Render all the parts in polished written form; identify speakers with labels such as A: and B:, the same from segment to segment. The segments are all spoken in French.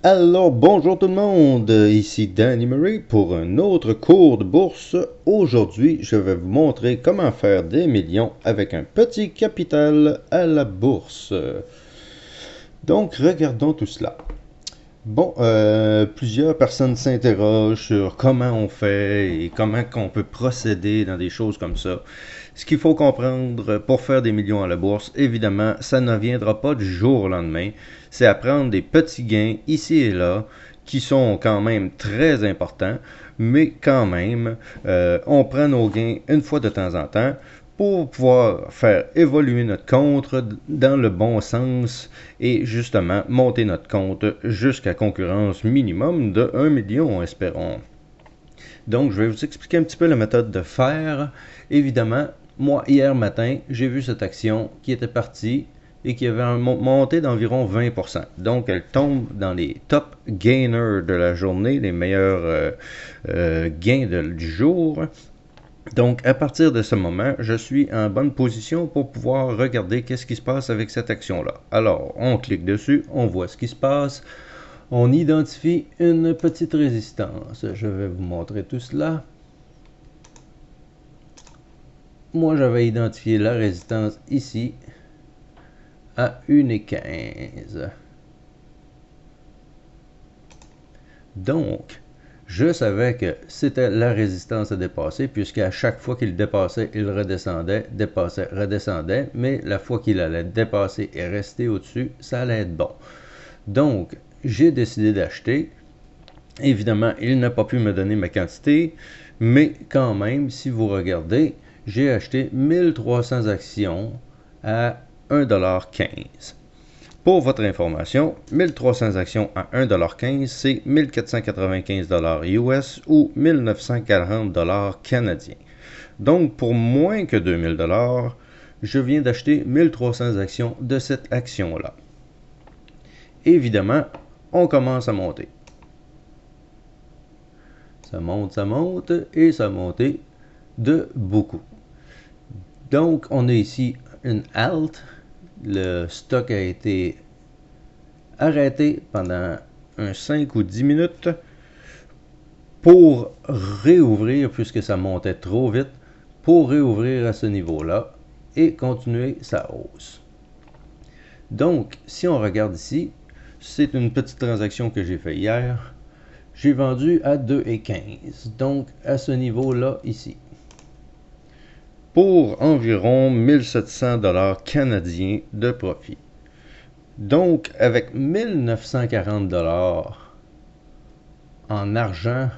A: Alors bonjour tout le monde, ici Danny Murray pour un autre cours de bourse. Aujourd'hui, je vais vous montrer comment faire des millions avec un petit capital à la bourse. Donc, regardons tout cela. Bon, plusieurs personnes s'interrogent sur comment on fait et comment on peut procéder dans des choses comme ça. Ce qu'il faut comprendre pour faire des millions à la bourse, évidemment, ça ne viendra pas du jour au lendemain. C'est à prendre des petits gains ici et là qui sont quand même très importants, mais quand même, on prend nos gains une fois de temps en temps pour pouvoir faire évoluer notre compte dans le bon sens et justement monter notre compte jusqu'à concurrence minimum de 1 million, espérons. Donc, je vais vous expliquer un petit peu la méthode de faire. Évidemment, moi, hier matin, j'ai vu cette action qui était partie et qui avait monté d'environ 20%. Donc, elle tombe dans les top gainers de la journée, les meilleurs gains du jour. Donc, à partir de ce moment, je suis en bonne position pour pouvoir regarder qu'est-ce qui se passe avec cette action-là. Alors, on clique dessus, on voit ce qui se passe. On identifie une petite résistance. Je vais vous montrer tout cela. Moi, j'avais identifié la résistance ici à 1,15. Donc, je savais que c'était la résistance à dépasser, puisqu'à chaque fois qu'il dépassait, il redescendait, dépassait, redescendait, mais la fois qu'il allait dépasser et rester au-dessus, ça allait être bon. Donc, j'ai décidé d'acheter. Évidemment, il n'a pas pu me donner ma quantité, mais quand même, si vous regardez, j'ai acheté 1300 actions à 1,15 $. Pour votre information, 1300 actions à 1,15 $, c'est 1495 $ US ou 1940 $ canadiens. Donc, pour moins que 2000 $, je viens d'acheter 1300 actions de cette action-là. Évidemment, on commence à monter. Ça monte et ça a monté de beaucoup. Donc, on a ici une halt. Le stock a été arrêté pendant 5 ou 10 minutes pour réouvrir, puisque ça montait trop vite, pour réouvrir à ce niveau-là et continuer sa hausse. Donc, si on regarde ici, c'est une petite transaction que j'ai fait hier. J'ai vendu à 2,15, donc à ce niveau-là ici, pour environ 1700 $ canadiens de profit. Donc, avec 1940 $ en argent,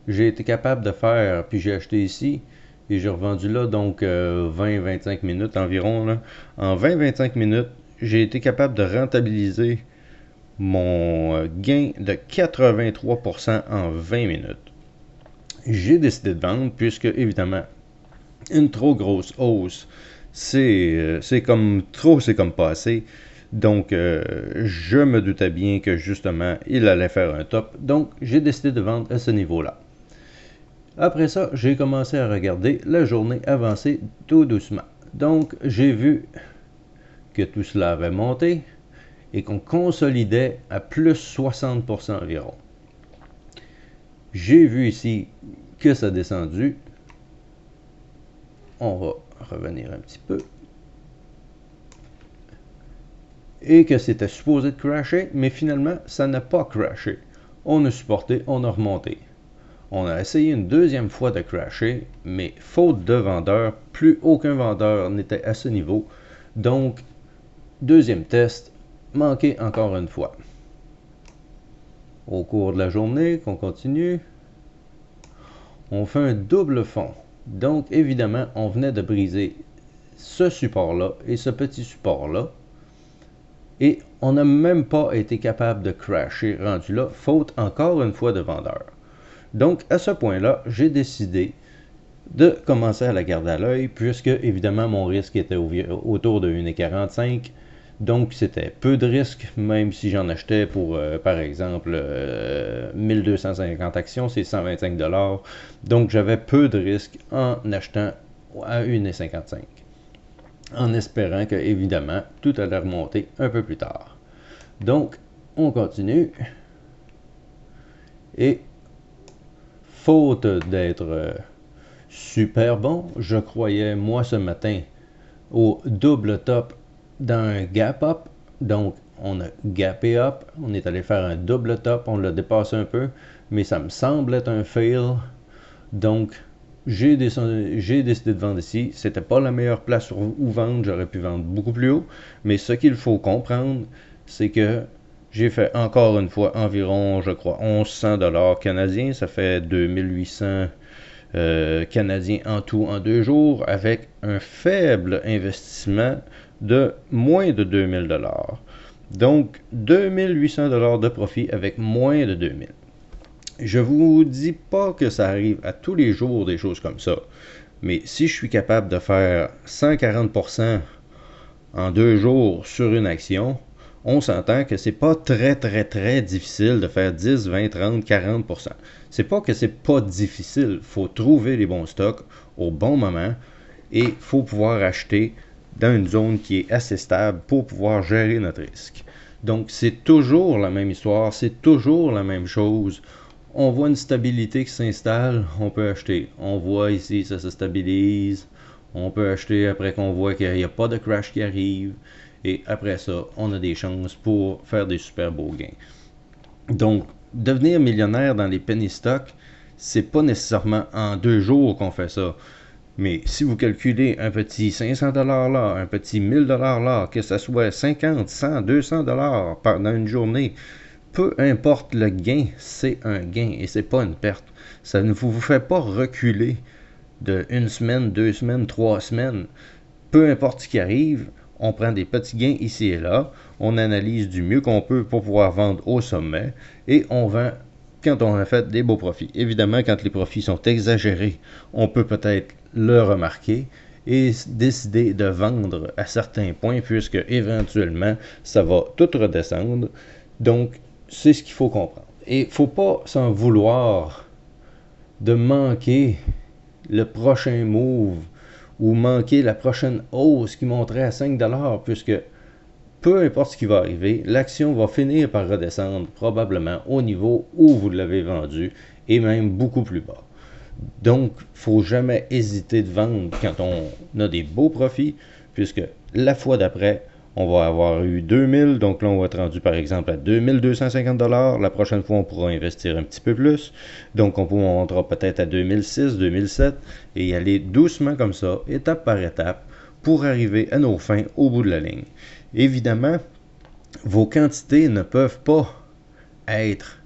A: j'ai été capable de faire, puis j'ai acheté ici, et j'ai revendu là, donc 20-25 minutes environ. Là. En 20-25 minutes, j'ai été capable de rentabiliser mon gain de 83% en 20 minutes. J'ai décidé de vendre puisque, évidemment, une trop grosse hausse, c'est comme trop, c'est comme pas assez. Donc, je me doutais bien que, justement, il allait faire un top. Donc, j'ai décidé de vendre à ce niveau-là. Après ça, j'ai commencé à regarder la journée avancer tout doucement. Donc, j'ai vu que tout cela avait monté et qu'on consolidait à plus 60% environ. J'ai vu ici que ça a descendu. On va revenir un petit peu. Et que c'était supposé de crasher, mais finalement, ça n'a pas crashé. On a supporté, on a remonté. On a essayé une deuxième fois de crasher, mais faute de vendeur, plus aucun vendeur n'était à ce niveau. Donc, deuxième test, manqué encore une fois. Au cours de la journée, qu'on continue, on fait un double fond. Donc, évidemment, on venait de briser ce support-là et ce petit support-là. Et on n'a même pas été capable de crasher rendu là, faute encore une fois de vendeur. Donc, à ce point-là, j'ai décidé de commencer à la garder à l'œil, puisque, évidemment, mon risque était autour de 1,45. Donc, c'était peu de risque, même si j'en achetais pour, par exemple, 1250 actions, c'est 125 $. Donc, j'avais peu de risque en achetant à 1,55, en espérant que, évidemment, tout allait remonter un peu plus tard. Donc, on continue. Et faute d'être super bon, je croyais moi ce matin au double top dans un gap up. Donc on a gapé up, on est allé faire un double top, on l'a dépassé un peu, mais ça me semble être un fail. Donc j'ai décidé de vendre ici. C'était pas la meilleure place où vendre, j'aurais pu vendre beaucoup plus haut, mais ce qu'il faut comprendre, c'est que j'ai fait encore une fois environ, je crois, 1100$ canadiens, ça fait 2800 canadiens en tout en 2 jours, avec un faible investissement de moins de 2000$. Donc 2800$ de profit avec moins de 2000$. Je vous dis pas que ça arrive à tous les jours des choses comme ça, mais si je suis capable de faire 140% en 2 jours sur une action, on s'entend que c'est pas très difficile de faire 10, 20, 30, 40%. C'est pas que c'est pas difficile, faut trouver les bons stocks au bon moment et faut pouvoir acheter dans une zone qui est assez stable pour pouvoir gérer notre risque. Donc c'est toujours la même histoire, c'est toujours la même chose. On voit une stabilité qui s'installe, on peut acheter. On voit ici, ça se stabilise. On peut acheter après qu'on voit qu'il n'y a pas de crash qui arrive. Et après ça, on a des chances pour faire des super beaux gains. Donc, devenir millionnaire dans les penny stocks, c'est pas nécessairement en 2 jours qu'on fait ça. Mais si vous calculez un petit 500$ là, un petit 1000$ là, que ce soit 50, 100, 200$ pendant une journée, peu importe le gain, c'est un gain et c'est pas une perte. Ça ne vous fait pas reculer de 1 semaine, 2 semaines, 3 semaines. Peu importe ce qui arrive, on prend des petits gains ici et là, on analyse du mieux qu'on peut pour pouvoir vendre au sommet et on vend quand on a fait des beaux profits. Évidemment, quand les profits sont exagérés, on peut peut-être le remarquer et décider de vendre à certains points puisque éventuellement ça va tout redescendre. Donc c'est ce qu'il faut comprendre. Et il ne faut pas s'en vouloir de manquer le prochain move ou manquer la prochaine hausse qui monterait à 5$, puisque peu importe ce qui va arriver, l'action va finir par redescendre probablement au niveau où vous l'avez vendu et même beaucoup plus bas. Donc, il ne faut jamais hésiter de vendre quand on a des beaux profits, puisque la fois d'après, on va avoir eu 2000, donc là on va être rendu par exemple à 2250$. La prochaine fois, on pourra investir un petit peu plus. Donc on montera peut-être à 2006, 2007 et y aller doucement comme ça, étape par étape, pour arriver à nos fins au bout de la ligne. Évidemment, vos quantités ne peuvent pas être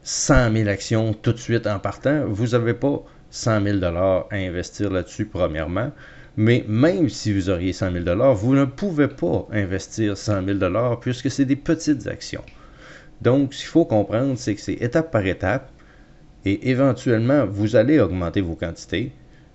A: 100 000 actions tout de suite en partant. Vous n'avez pas 100 000$ à investir là-dessus premièrement. Mais même si vous auriez 100 000$, vous ne pouvez pas investir 100 000$ puisque c'est des petites actions. Donc, ce qu'il faut comprendre, c'est que c'est étape par étape et éventuellement, vous allez augmenter vos quantités,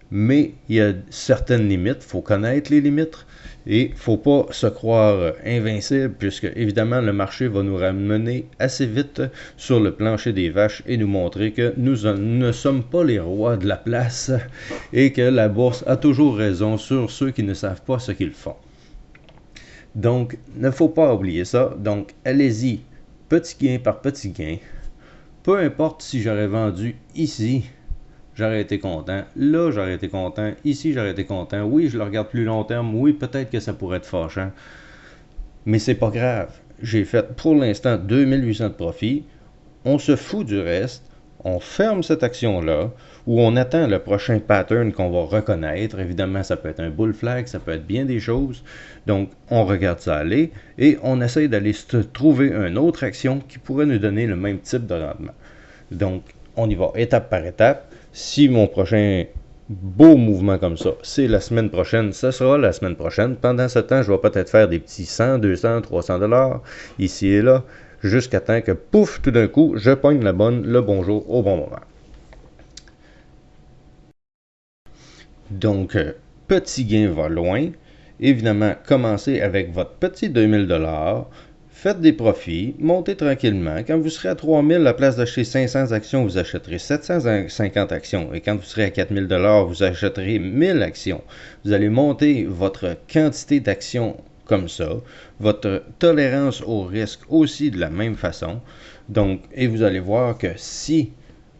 A: mais il y a certaines limites, il faut connaître les limites et il ne faut pas se croire invincible puisque évidemment le marché va nous ramener assez vite sur le plancher des vaches et nous montrer que nous ne sommes pas les rois de la place et que la bourse a toujours raison sur ceux qui ne savent pas ce qu'ils font. Donc, il ne faut pas oublier ça. Donc, allez-y, petit gain par petit gain. Peu importe si j'aurais vendu ici, j'aurais été content. Là, j'aurais été content. Ici, j'aurais été content. Oui, je le regarde plus long terme. Oui, peut-être que ça pourrait être fâchant. Mais c'est pas grave. J'ai fait pour l'instant 2800 de profit. On se fout du reste. On ferme cette action-là ou on attend le prochain pattern qu'on va reconnaître. Évidemment, ça peut être un bull flag, ça peut être bien des choses. Donc, on regarde ça aller et on essaye d'aller trouver une autre action qui pourrait nous donner le même type de rendement. Donc, on y va étape par étape. Si mon prochain beau mouvement comme ça, c'est la semaine prochaine, ça sera la semaine prochaine. Pendant ce temps, je vais peut-être faire des petits 100, 200, 300$ ici et là, jusqu'à temps que, pouf, tout d'un coup, je pogne le bon jour au bon moment. Donc, petit gain va loin. Évidemment, commencez avec votre petit 2000$. Faites des profits, montez tranquillement. Quand vous serez à 3000, à la place d'acheter 500 actions, vous achèterez 750 actions. Et quand vous serez à 4000$, vous achèterez 1000 actions. Vous allez monter votre quantité d'actions comme ça, votre tolérance au risque aussi de la même façon. Donc, et vous allez voir que si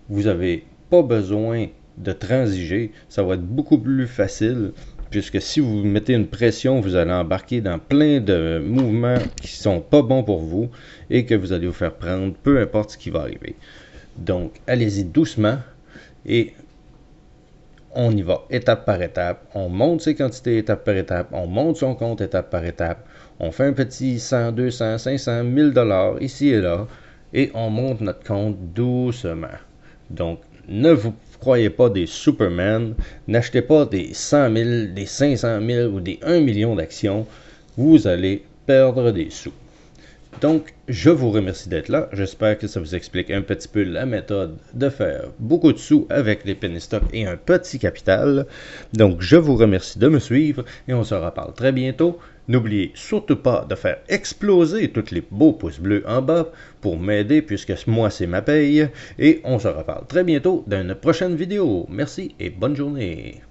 A: vous n'avez pas besoin de transiger, ça va être beaucoup plus facile, puisque si vous mettez une pression, vous allez embarquer dans plein de mouvements qui sont pas bons pour vous et que vous allez vous faire prendre, peu importe ce qui va arriver. Donc, allez-y doucement et on y va étape par étape. On monte ses quantités étape par étape. On monte son compte étape par étape. On fait un petit 100, 200, 500, 1000 $ ici et là et on monte notre compte doucement. Donc, ne vous croyez pas des Superman. N'achetez pas des 100 000, des 500 000 ou des 1 million d'actions. Vous allez perdre des sous. Donc, je vous remercie d'être là. J'espère que ça vous explique un petit peu la méthode de faire beaucoup de sous avec les penny stocks et un petit capital. Donc, je vous remercie de me suivre et on se reparle très bientôt. N'oubliez surtout pas de faire exploser tous les beaux pouces bleus en bas pour m'aider puisque moi c'est ma paye. Et on se reparle très bientôt dans une prochaine vidéo. Merci et bonne journée.